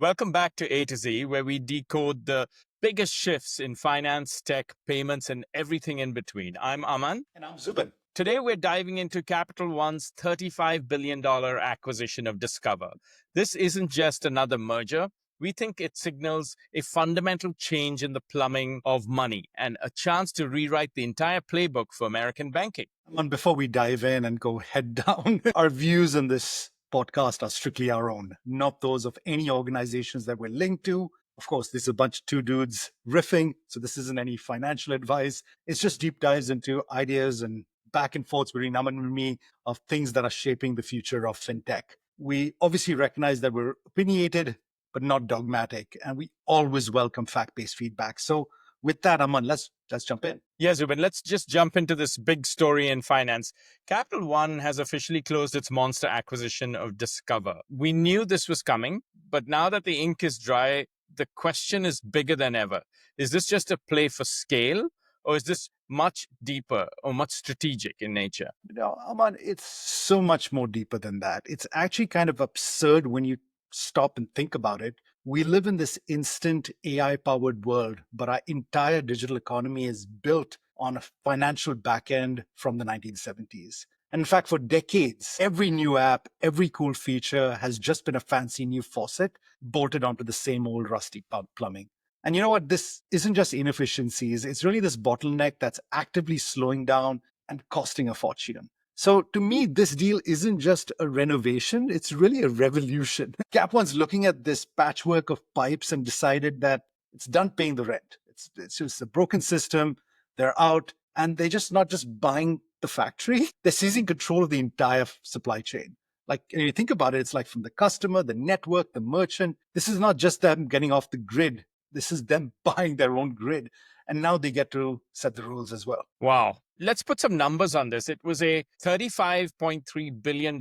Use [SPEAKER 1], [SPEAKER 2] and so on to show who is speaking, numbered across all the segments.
[SPEAKER 1] Welcome back to A to Z, where we decode the biggest shifts in finance, tech, payments, and everything in between. I'm Aman.
[SPEAKER 2] And I'm Zubin.
[SPEAKER 1] Today, we're diving into Capital One's $35 billion acquisition of Discover. This isn't just another merger. We think it signals a fundamental change in the plumbing of money and a chance to rewrite the entire playbook for American banking.
[SPEAKER 2] And before we dive in and go head down, our views in this podcast are strictly our own, not those of any organizations that we're linked to. Of course, this is a bunch of two dudes riffing, so this isn't any financial advice. It's just deep dives into ideas and back and forth between Aman and me of things that are shaping the future of fintech. We obviously recognize that we're opinionated, but not dogmatic, and we always welcome fact-based feedback. So with that, Aman, let's jump in.
[SPEAKER 1] Yeah, Zubin, let's just jump into this big story in finance. Capital One has officially closed its monster acquisition of Discover. We knew this was coming, but now that the ink is dry, the question is bigger than ever. Is this just a play for scale, or is this much deeper or much strategic in nature?
[SPEAKER 2] No, Aman, it's so much more deeper than that. It's actually kind of absurd when you stop and think about it. We live in this instant AI powered world, but our entire digital economy is built on a financial backend from the 1970s. And in fact, for decades, every new app, every cool feature has just been a fancy new faucet bolted onto the same old rusty plumbing. And you know what? This isn't just inefficiencies. It's really this bottleneck that's actively slowing down and costing a fortune. So to me, this deal isn't just a renovation, it's really a revolution. Cap One's looking at this patchwork of pipes and decided that it's done paying the rent. It's just a broken system. They're out, and they're just not just buying the factory, they're seizing control of the entire supply chain. Like, you think about it, it's like from the customer, the network, the merchant. This is not just them getting off the grid. This is them buying their own grid. And now they get to set the rules as well.
[SPEAKER 1] Wow. Let's put some numbers on this. It was a $35.3 billion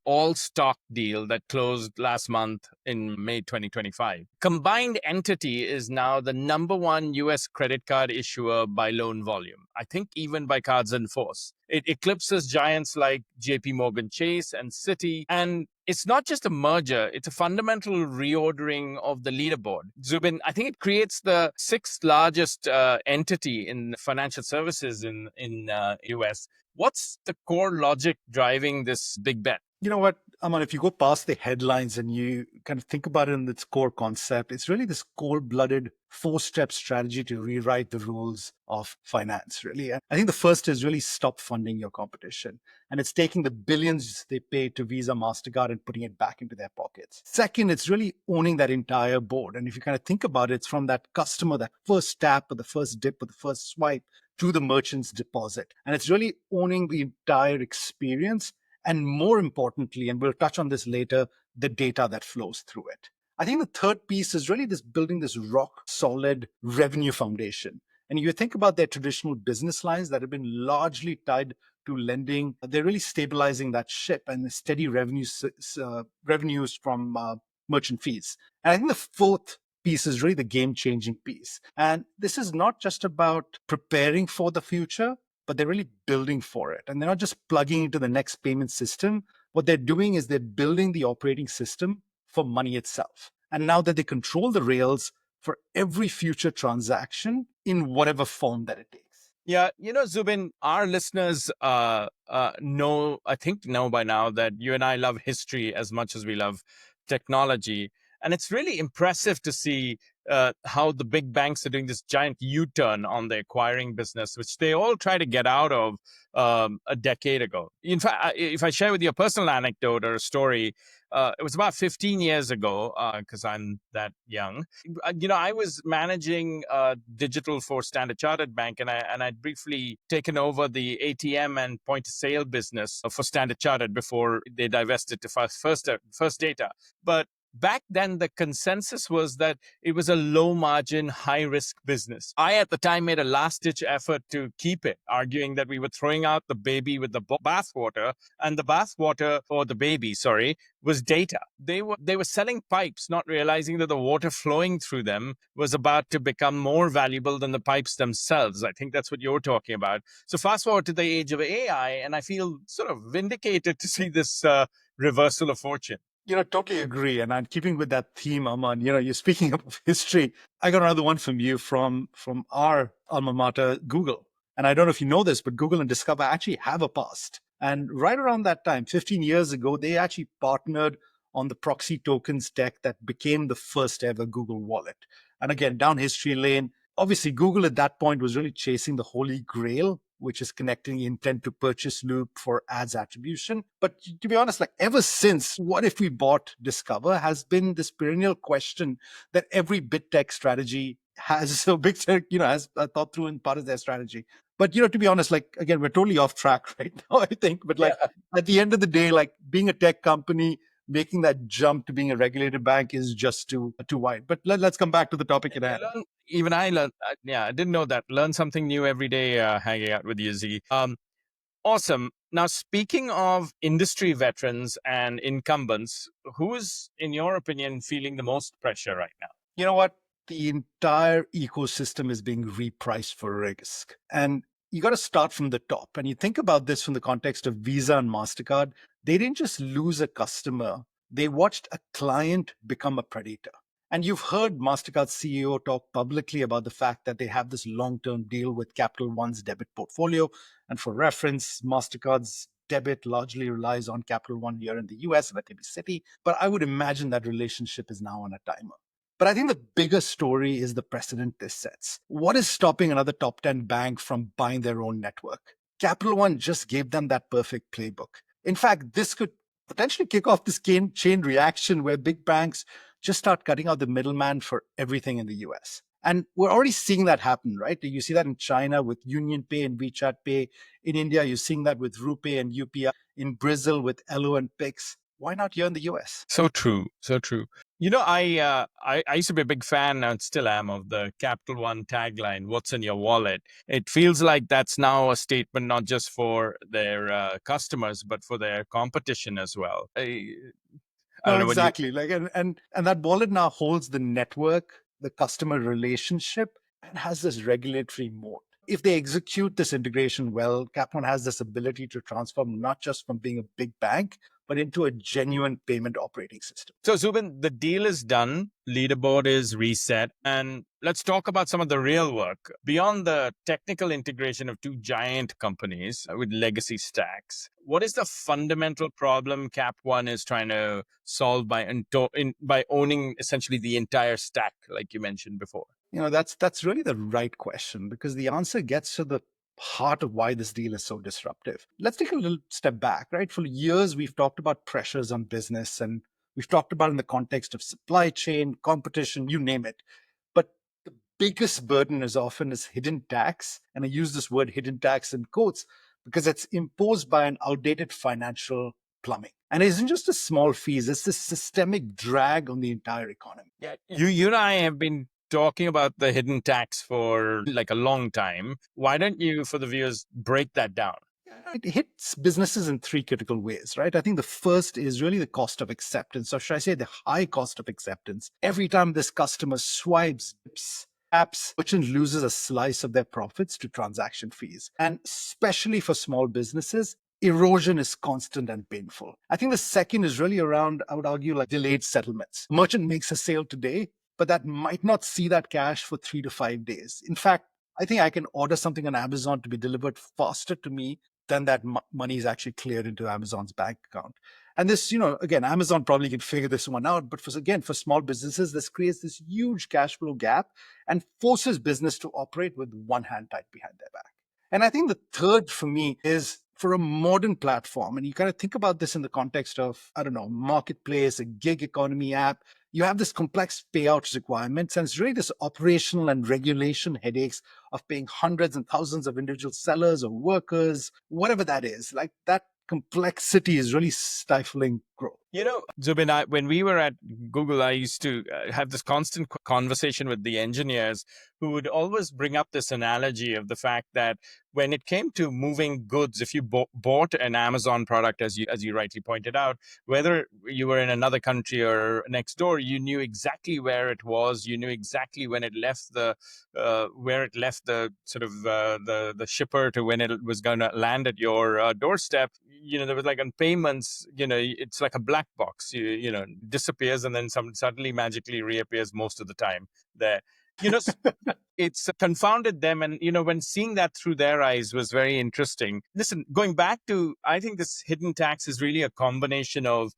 [SPEAKER 1] all stock deal that closed last month in May 2025. Combined entity is now the number one US credit card issuer by loan volume. I think even by cards in force. It eclipses giants like JP Morgan Chase and Citi. And it's not just a merger, it's a fundamental reordering of the leaderboard. Zubin, I think it creates the sixth largest entity in financial services in US. What's the core logic driving this big bet?
[SPEAKER 2] You know what, Aman, if you go past the headlines and you kind of think about it in its core concept, it's really this cold-blooded four-step strategy to rewrite the rules of finance, really. And I think the first is really stop funding your competition. And it's taking the billions they pay to Visa, Mastercard and putting it back into their pockets. Second, it's really owning that entire board. And if you kind of think about it, it's from that customer, that first tap or the first dip or the first swipe to the merchant's deposit. And it's really owning the entire experience. And more importantly, and we'll touch on this later, the data that flows through it. I think the third piece is really this building this rock solid revenue foundation. And you think about their traditional business lines that have been largely tied to lending, they're really stabilizing that ship and the steady revenues from merchant fees. And I think the fourth piece is really the game-changing piece. And this is not just about preparing for the future, but they're really building for it. And they're not just plugging into the next payment system. What they're doing is they're building the operating system for money itself. And now that they control the rails for every future transaction in whatever form that it takes.
[SPEAKER 1] Yeah, Zubin, our listeners know by now that you and I love history as much as we love technology. And it's really impressive to see how the big banks are doing this giant U-turn on the acquiring business, which they all try to get out of a decade ago. In fact, if I share with you a personal anecdote or a story, it was about 15 years ago, because I'm that young. I was managing digital for Standard Chartered Bank, and I'd briefly taken over the ATM and point of sale business for Standard Chartered before they divested to First Data. But back then, the consensus was that it was a low margin, high risk business. I, at the time, made a last ditch effort to keep it, arguing that we were throwing out the baby with the bathwater, and the bathwater for the baby, was data. They were selling pipes, not realizing that the water flowing through them was about to become more valuable than the pipes themselves. I think that's what you're talking about. So fast forward to the age of AI, and I feel sort of vindicated to see this reversal of fortune.
[SPEAKER 2] Totally agree. And I'm keeping with that theme, Aman. You're speaking of history. I got another one from you from our alma mater, Google. And I don't know if you know this, but Google and Discover actually have a past. And right around that time, 15 years ago, they actually partnered on the proxy tokens tech that became the first ever Google wallet. And again, down history lane, obviously Google at that point was really chasing the holy grail, which is connecting intent to purchase loop for ads attribution. But to be honest, like ever since, what if we bought Discover has been this perennial question that every big tech strategy has. So big tech, has thought through in part of their strategy. But to be honest, like again, we're totally off track right now, I think. But like at the end of the day, like being a tech company, making that jump to being a regulated bank is just too wide. But let's come back to the topic at hand.
[SPEAKER 1] Even I learned, I didn't know that. Learn something new every day hanging out with you, Z. Awesome. Now, speaking of industry veterans and incumbents, who is, in your opinion, feeling the most pressure right now?
[SPEAKER 2] You know what? The entire ecosystem is being repriced for risk. And you got to start from the top. And you think about this from the context of Visa and Mastercard. They didn't just lose a customer, they watched a client become a predator. And you've heard Mastercard's CEO talk publicly about the fact that they have this long term deal with Capital One's debit portfolio. And for reference, Mastercard's debit largely relies on Capital One here in the US and at maybe Citi. But I would imagine that relationship is now on a timer. But I think the bigger story is the precedent this sets. What is stopping another top 10 bank from buying their own network? Capital One just gave them that perfect playbook. In fact, this could potentially kick off this chain reaction where big banks just start cutting out the middleman for everything in the US. And we're already seeing that happen, right? You see that in China with Union Pay and WeChat Pay. In India, you're seeing that with RuPay and UPI. In Brazil with Elo and Pix. Why not here in the US?
[SPEAKER 1] So true. So true. I used to be a big fan and still am of the Capital One tagline, "What's in your wallet?" It feels like that's now a statement not just for their customers, but for their competition as well. I don't
[SPEAKER 2] No,
[SPEAKER 1] know what you.
[SPEAKER 2] exactly. Like, and that wallet now holds the network, the customer relationship, and has this regulatory moat. If they execute this integration well, Capone has this ability to transform not just from being a big bank, but into a genuine payment operating system.
[SPEAKER 1] So, Zubin, the deal is done, leaderboard is reset, and let's talk about some of the real work. Beyond the technical integration of two giant companies with legacy stacks, what is the fundamental problem Cap One is trying to solve by owning essentially the entire stack, like you mentioned before?
[SPEAKER 2] That's really the right question because the answer gets to the heart of why this deal is so disruptive. Let's take a little step back, right? For years, we've talked about pressures on business and we've talked about in the context of supply chain, competition, you name it. But the biggest burden is often is hidden tax. And I use this word hidden tax in quotes because it's imposed by an outdated financial plumbing. And it isn't just a small fees, it's this systemic drag on the entire economy.
[SPEAKER 1] Yeah, you and I have been talking about the hidden tax for like a long time. Why don't you, for the viewers, break that down?
[SPEAKER 2] It hits businesses in three critical ways, right? I think the first is really the cost of acceptance, or should I say the high cost of acceptance. Every time this customer swipes, apps, merchant loses a slice of their profits to transaction fees. And especially for small businesses, erosion is constant and painful. I think the second is really around, I would argue, like delayed settlements. Merchant makes a sale today, but that might not see that cash for 3 to 5 days. In fact, I think I can order something on Amazon to be delivered faster to me than that money is actually cleared into Amazon's bank account. And this, again, Amazon probably can figure this one out. But for small businesses, this creates this huge cash flow gap and forces business to operate with one hand tied behind their back. And I think the third for me is for a modern platform, and you kind of think about this in the context of, I don't know, marketplace, a gig economy app, you have this complex payouts requirements, and it's really this operational and regulation headaches of paying hundreds and thousands of individual sellers or workers, whatever that is. Like that complexity is really stifling growth.
[SPEAKER 1] Zubin, when we were at Google, I used to have this constant conversation with the engineers who would always bring up this analogy of the fact that when it came to moving goods, if you bought an Amazon product, as you rightly pointed out, whether you were in another country or next door, you knew exactly where it was. You knew exactly when it left where it left the sort of the shipper to when it was going to land at your doorstep. There was like on payments, it's like like a black box. Disappears and then suddenly magically reappears most of the time there. It's confounded them, and when seeing that through their eyes was very interesting. Listen, going back to, I think this hidden tax is really a combination of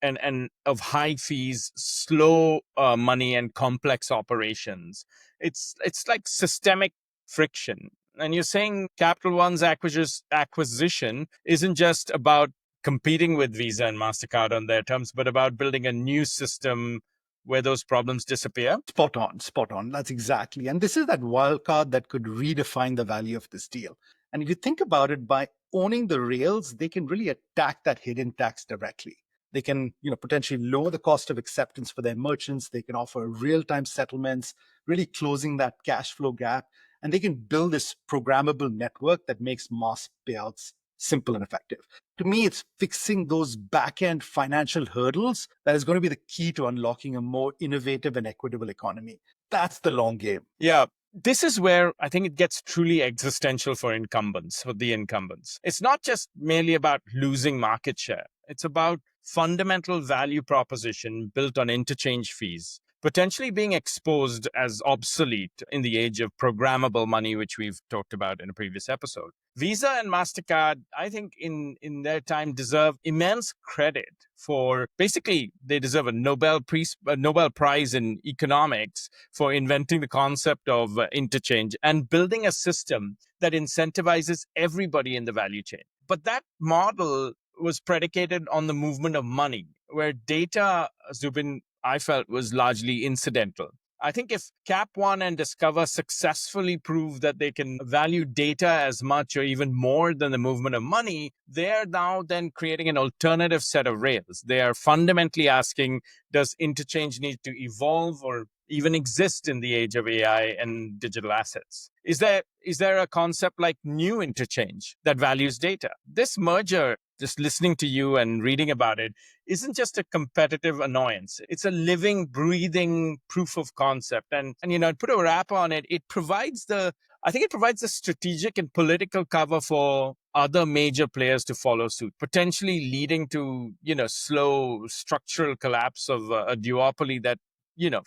[SPEAKER 1] and of high fees, slow money, and complex operations. It's like systemic friction. And you're saying Capital One's acquisition isn't just about competing with Visa and Mastercard on their terms, but about building a new system where those problems disappear.
[SPEAKER 2] Spot on, spot on. That's exactly. And this is that wild card that could redefine the value of this deal. And if you think about it, by owning the rails, they can really attack that hidden tax directly. They can, potentially lower the cost of acceptance for their merchants. They can offer real-time settlements, really closing that cash flow gap. And they can build this programmable network that makes mass payouts simple and effective. To me, it's fixing those back-end financial hurdles that is going to be the key to unlocking a more innovative and equitable economy. That's the long game.
[SPEAKER 1] Yeah. This is where I think it gets truly existential for the incumbents. It's not just merely about losing market share. It's about fundamental value proposition built on interchange fees, potentially being exposed as obsolete in the age of programmable money, which we've talked about in a previous episode. Visa and MasterCard, I think in their time, deserve immense credit for basically they deserve a Nobel Prize in economics for inventing the concept of interchange and building a system that incentivizes everybody in the value chain. But that model was predicated on the movement of money, where data, Zubin, I felt, was largely incidental. I think if Cap One and Discover successfully prove that they can value data as much or even more than the movement of money, they are now then creating an alternative set of rails. They are fundamentally asking, does interchange need to evolve or even exist in the age of AI and digital assets? Is there a concept like new interchange that values data? This merger, just listening to you and reading about it, isn't just a competitive annoyance. It's a living, breathing proof of concept. And put a wrap on it, I think it provides the strategic and political cover for other major players to follow suit, potentially leading to, slow structural collapse of a duopoly that,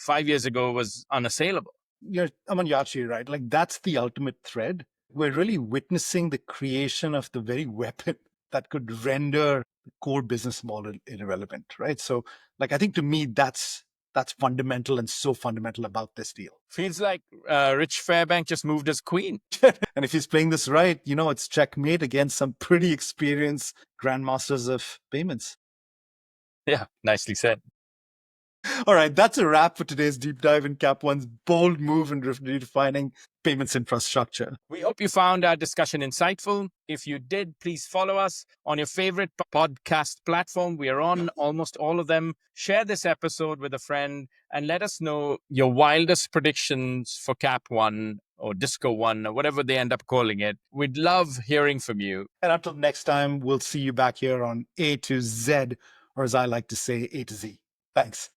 [SPEAKER 1] 5 years ago was unassailable.
[SPEAKER 2] Aman, you're absolutely right. Like, that's the ultimate thread. We're really witnessing the creation of the very weapon that could render the core business model irrelevant, right? So, I think to me, that's fundamental and so fundamental about this deal.
[SPEAKER 1] Feels like Rich Fairbank just moved as queen.
[SPEAKER 2] And if he's playing this right, it's checkmate against some pretty experienced grandmasters of payments.
[SPEAKER 1] Yeah, nicely said.
[SPEAKER 2] All right, that's a wrap for today's deep dive in Cap One's bold move in redefining payments infrastructure.
[SPEAKER 1] We hope you found our discussion insightful. If you did, please follow us on your favorite podcast platform. We are on almost all of them. Share this episode with a friend and let us know your wildest predictions for Cap One or Disco One or whatever they end up calling it. We'd love hearing from you.
[SPEAKER 2] And until next time, we'll see you back here on A to Z, or as I like to say, A to Z. Thanks.